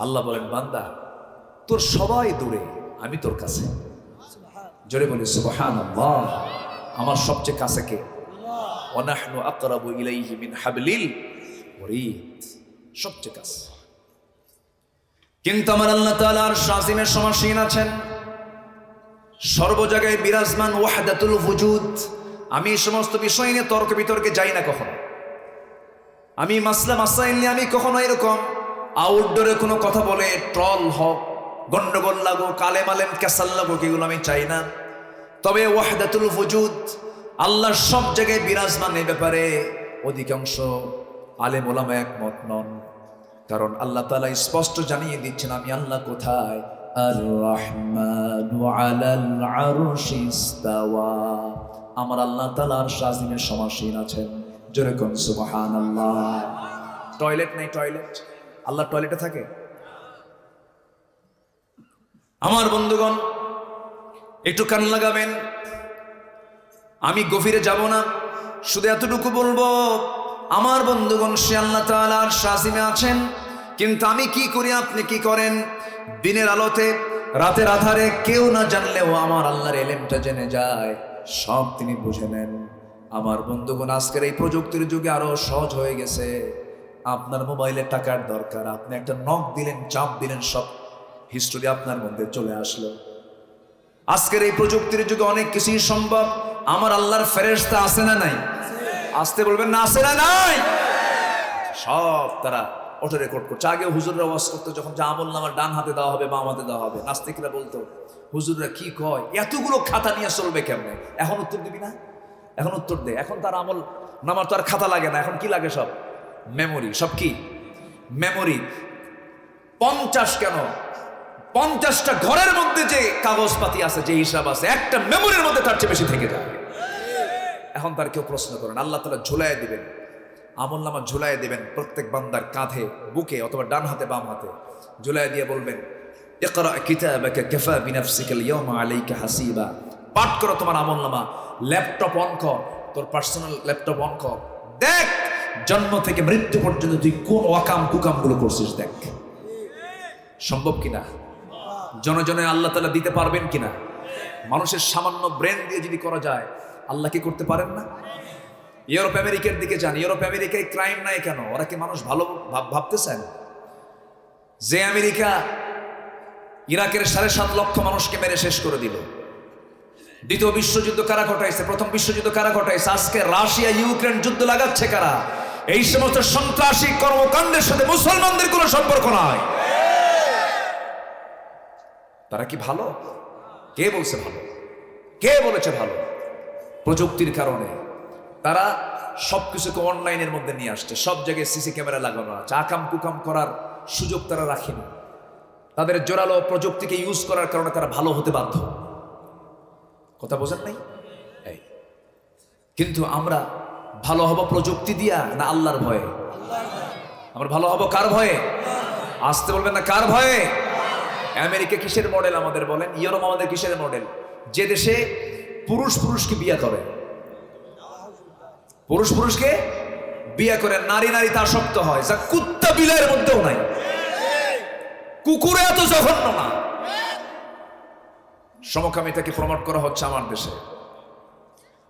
আল্লাহ বলেন, বান্দা তোর সবাই দূরে, আমি তোর কাছে। জোরে বলি সুবহানাল্লাহ। আমার সবচেয়ে কাছে কে? ওয়া নাহনু আকরাবু ইলাইহি মিন হাবলিল ওয়ারিদ। সবচেয়ে কাছে। কিন্তু আমার আল্লাহ তাআলা আরশ আজিমের সমাসীন আছেন, সর্ব জায়গায় বিরাজমান, ওয়াহদাতুল ওয়ুজুদ। আমি এই সমস্ত বিষয় নিয়ে তর্ক বিতর্কে যাই না কখনো। আমি মাসলা মাসাইল নিয়ে আমি কখনো এরকম আউটডোরে কোনো কথা বলে ট্রল হোক, গন্ডগোল লাগুক, কালেম আলেম ক্যাসাল লাগুক, এগুলো আমি চাই না। তবে ওয়াহদাতুল ওয়ুজুদ, আল্লাহ সব জায়গায় বিরাজমান, এই ব্যাপারে অধিকাংশ আলেম ওলামা একমত নন। কারণ আল্লাহ তাআলা স্পষ্ট জানিয়ে দিচ্ছেন, আমি আল্লাহ কোথায়? আর রহমানু আলাল আরশি ইস্তাওয়া। আমার আল্লাহ তাআলা আরশ আজিমের সমাসীন আছেন। জোরে কোন সুবহানাল্লাহ। টয়লেট নেই, টয়লেট? আল্লাহ টয়লেটে থাকে? আমার বন্ধুগণ একটু কান লাগাবেন। আমি গভীরে যাব না, শুধু এতটুকু বলবো, আমার বন্ধুগণ সে আল্লাহ তাআলা আরশ আজিমে আছেন। কিন্তু আমি কি করি, আপনি কি করেন? দিনের আলোতে, রাতের আধারে, কেউ না জানলেও আমার আল্লাহর ইলমটা জেনে যায়, সব তিনি বুঝে নেন। আমার বন্ধুগণ আজকের এই প্রযুক্তির যুগে আরো সহজ হয়ে গেছে। আপনার মোবাইলে টাকার দরকার, আপনি একটা নক দিলেন, চাপ দিলেন, সব হিস্টোরি আপনার মধ্যে চলে আসলো। আজকের এই প্রযুক্তির যুগে অনেক কিছুই সম্ভব। আমার আল্লাহর ফেরেশতা আছে না নাই? আসতে বলবেন না, আছে না নাই? সব তারা অটো রেকর্ড করছে। আগে হুজুররা ওয়াজ করতো, যখন যা আমল নামার ডান হাতে দেওয়া হবে, বাম হাতে দেওয়া হবে, নাস্তিকরা বলতো হুজুররা কি কয়, এতগুলো খাতা নিয়ে চলবে কেমনে? এখন উত্তর দিবি না? এখন উত্তর দে। এখন তার আমল নামার তো আর খাতা লাগে না, এখন কি লাগে? সব মেমোরি। সব কি মেমোরি? 50 কেন 50টা ঘরের মধ্যে যে কাগজপাতি আছে, যে হিসাব আছে, একটা মেমোরির মধ্যে তার চেয়ে বেশি থেকে যায়। এখন তার কেউ প্রশ্ন করেন, আল্লাহ তাআলা ঝুলায় দিবেন, আমল নামা ঝুলায় দিবেন প্রত্যেক বান্দার কাঁধে, বুকে, অথবা ডান হাতে বাম হাতে ঝুলায় দিয়ে বলবেন, ইকরা কিতাবাকা কাফা বিনাফসিকা আল-ইয়াওমা আলাইকা হাসিবা। পাঠ করো তোমার আমলনামা, ল্যাপটপ অন কর, তোর পার্সোনাল ল্যাপটপ অন কর, দেখ জন্ম থেকে মৃত্যু পর্যন্ত তুই কোন ওয়াকাম কুকাম গুলো করছিস, দেখ সম্ভব কিনা, জনজনে আল্লাহ তাআলা দিতে পারবেন কিনা। মানুষের সামান্য ব্রেন দিয়ে যদি করা যায়, আল্লাহ কি করতে পারেন না? ইউরোপ আমেরিকার দিকে যান, ইউরোপ আমেরিকায় ক্রাইম নাই কেন? ওরা কি মানুষ ভালো ভাবতেছেন? যে আমেরিকা ইরাকের 7.5 লক্ষ মানুষকে মেরে শেষ করে দিল, দ্বিতীয় বিশ্বযুদ্ধ কারা ঘটাইছে, প্রথম বিশ্বযুদ্ধ কারা ঘটাইছে, আজকে রাশিয়া ইউক্রেন যুদ্ধ লাগাচ্ছে কারা? এই সমস্ত সন্ত্রাসী কর্মকাণ্ডের সাথে মুসলমানদের কোনো সম্পর্ক নাই। তারা কি ভালো? কে বলছে ভালো? কে বলেছে ভালো? প্রযুক্তির কারণে তারা সবকিছুকে অনলাইনের মধ্যে নিয়ে আসছে, সব জায়গায় সিসি ক্যামেরা লাগানো আছে, আকাম কুকাম করার সুযোগ তারা রাখেনি। তাদের জোরালো প্রযুক্তিকে ইউজ করার কারণে তারা ভালো হতে বাধ্য। কথা বোঝেন নাই? এই কিন্তু আমরা ভালো হব প্রযুক্তি দিয়া না আল্লাহর ভয়ে? আমরা ভালো হব কার ভয়ে? আসতে বলবেন না কার ভয়ে? আমেরিকা কিসের মডেল আমাদের বলেন? ইউরোপ আমাদের কিসের মডেল? যে দেশে পুরুষ পুরুষকে বিয়ে করে, পুরুষ পুরুষকে বিয়ে করে, নারী নারী তার শক্ত হয়, যা কুত্তা বিলাইয়ের মধ্যেও নাই, কুকুরে এত জঘন্য না। সমকামিতাকে প্রমোট করা হচ্ছে আমার দেশে।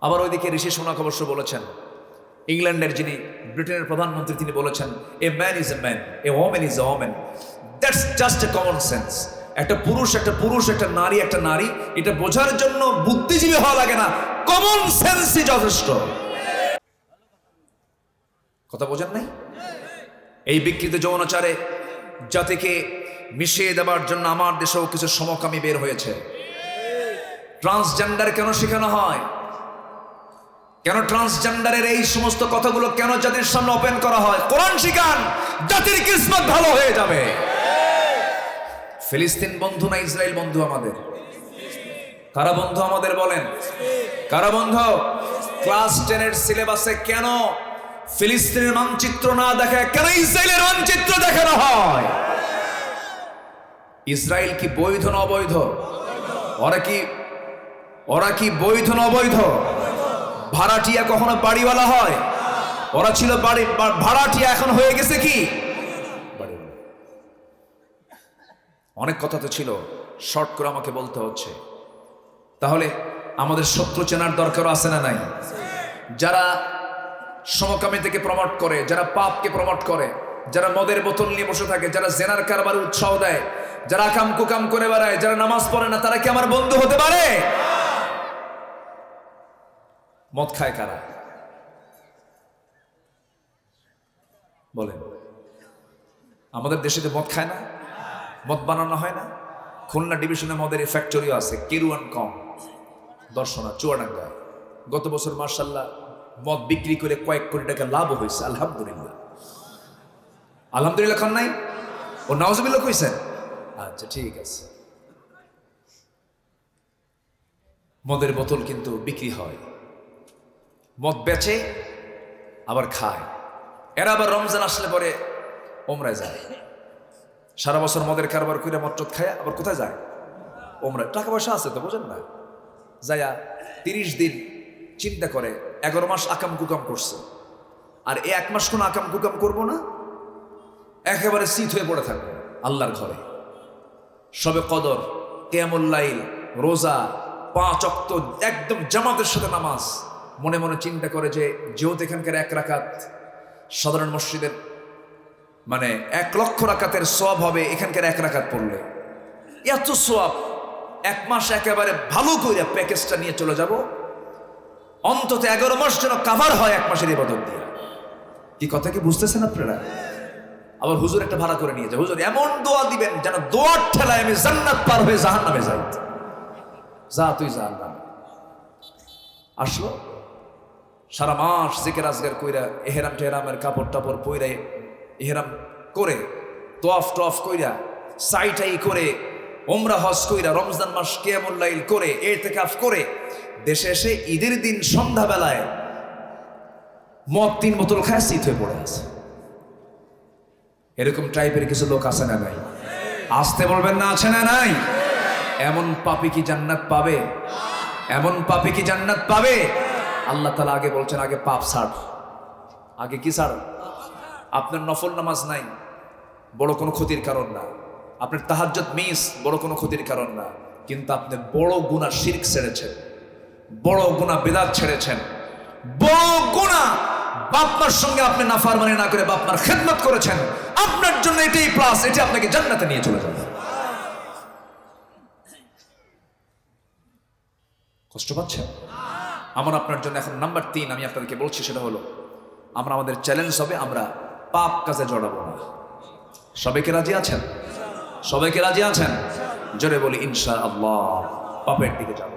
আবার ওইদিকে ঋষি সোনাক অবশ্য বলেছেন, ইংল্যান্ডের যিনি ব্রিটেনের প্রধানমন্ত্রী, তিনি বলেছেন a man is a man, A women is a women, that's just a common sense. একটা পুরুষ একটা পুরুষ, একটা নারী একটা নারী, এটা বোঝার জন্য বুদ্ধিজীবী হওয়া লাগে না, কমন সেন্সই যথেষ্ট। কথা বোঝেন নাই? এই বিকৃত যৌনাচারে জাতিকে মিশিয়ে দেওয়ার জন্য আমার দেশেও কিছু সমকামী বের হয়েছে। ট্রান্সজেন্ডার কেন শেখানো হয়? কেন ট্রান্সজেন্ডারের এই সমস্ত কথাগুলো কেন জাতির সামনে ওপেন করা হয়? কোরআন শিখান, জাতির কিসমত ভালো হয়ে যাবে। ফিলিস্তিন বন্ধু না ইসরায়েল বন্ধু আমাদের? কারা বন্ধু আমাদের বলেন? কারা বন্ধু? ক্লাস 10-এর সিলেবাসে কেন ফিলিস্তিনের মানচিত্র না দেখায়, কেন ইসরায়েলের মানচিত্র দেখানো হয়? ইসরায়েল কি বৈধ না অবৈধ? ওরা কি বৈধ না অবৈধ? ভাড়াটিয়া কখনো বাড়িওয়ালা হয়? ওরা ছিল ভাড়াটিয়া, এখন হয়ে গেছে কি বাড়িওয়ালা। অনেক কথা তো ছিল, শর্ট করে আমাকে বলতে হচ্ছে। তাহলে আমাদের শত্রু চেনার দরকার আছে না নাই? যারা সমকামিতাকে প্রমোট করে, যারা পাপকে প্রমোট করে, যারা মদের বোতল নিয়ে বসে থাকে, যারা জেনার কারবারে উৎসাহ দেয়, যারা কাম কুকাম করে বেড়ায়, যারা নামাজ পড়ে না, তারা কি আমার বন্ধু হতে পারে? মদ খায় কারা বলেন? আমাদের দেশে যে মদ খায় না, মদ বানানো হয় না। খুলনা ডিভিশনে মদের ফ্যাক্টরিও আছে, কেরুয়ান কম, দর্শনা, চুয়াডাঙ্গা। গত বছর মার্শাল্লাহ মদ বিক্রি করে কয়েক কোটি টাকা লাভ হয়েছে, আলহামদুলিল্লাহ। আলহামদুলিল্লাহ খান নাই? ও নাউজুবিল্লাহ কইছেন? আচ্ছা ঠিক আছে। মদের বোতল কিন্তু বিক্রি হয়, মদ বেচে আবার খায়। এরা আবার রমজান আসলে পরে ওমরায় যায়, সারা বছর মদের কারবার করে মদ খায়, আবার কোথায় যায়? ওমরায়। টাকা পয়সা আছে তো, বোঝেন না? যায়া 30 দিন চিন্তা করে, 11 মাস আকাম কুকাম করছে, আর 1 মাস কোনো আকাম কুকাম করবো না, একেবারে শীত হয়ে পড়ে থাকবো আল্লাহর ঘরে। সবে কদর, কিয়ামুল লাইল, রোজা, 5 ওয়াক্ত একদম জামাতের সাথে নামাজ। মনে মনে চিন্তা করে যে যেহেতু এখানকার 1 রাকাত সাধারণ মসজিদের 1 লক্ষ রাকাতের সওয়াব হবে এখানকার 1 রাকাত পড়লে, এত সওয়াব। 1 মাস একেবারে ভালো করে প্যাকেজটা নিয়ে চলে যাব, অন্তত 11 মাস যেন কাভার হয় 1 মাসের ইবাদত দিয়ে। কি কথা কি বুঝতেছেন আপনারা? আবার হুজুর একটা ভাড়া করে নিয়ে যায়, হুজুর এমন দোয়া দিবেন যেন দোয়ার ঠেলায় আমি জান্নাত পার হয়ে জাহান্নামে যাই। যা তুই জাহান্নামে। আসলো সারা মাস জিকির আজগার কইরা, এহরাম টেহরামের কাপড় টাপড় পইরা, এহরাম করে তোয়াফ টোয়াফ কইরা, সাইটাই করে, ওমরা হজ কইরা, রমজান মাস কিয়ামুল লাইল করে, ইতিকাফ করে, দেশে এসে ঈদের দিন সন্ধ্যাবেলায় মদ 3 বোতল খায় শীত হয়ে পড়ে আছে। এরকম টাইপের কিছু লোক আছে না নাই? আসতে বলবেন না, আছে না নাই? এমন পাপী কি জান্নাত পাবে? এমন পাপী কি জান্নাত পাবে? আল্লাহ তাআলা আগে বলছেন, আগে পাপ ছাড়। আগে কি ছাড়? আপনার নফল নামাজ নাই, বড় কোনো ক্ষতির কারণ না। আপনার তাহাজ্জুদ মিস, বড় কোনো ক্ষতির কারণ না। কিন্তু আপনি বড় গুনাহ শিরক ছেড়েছেন, বড় গুনাহ বিদআত ছেড়েছেন, বড় গুনাহ বাপ-মার সঙ্গে আপনি নাফরমানি না করে বাপ-মার খেদমত করেছেন। আপনার জন্য এটাই প্লাস, এটা আপনাকে জান্নাতে নিয়ে চলে যাবে। কষ্ট পাচ্ছেন? আমার আপনার জন্য এখন নাম্বার 3 আমি আপনাদেরকে বলছি, সেটা হলো আমরা আমাদের চ্যালেঞ্জ হবে আমরা পাপ কাজে জড়াবো না। সবাইকে রাজি আছেন? সবাইকে রাজি আছেন? জোরে বলি ইনশাআল্লাহ পাপের দিকে যাব।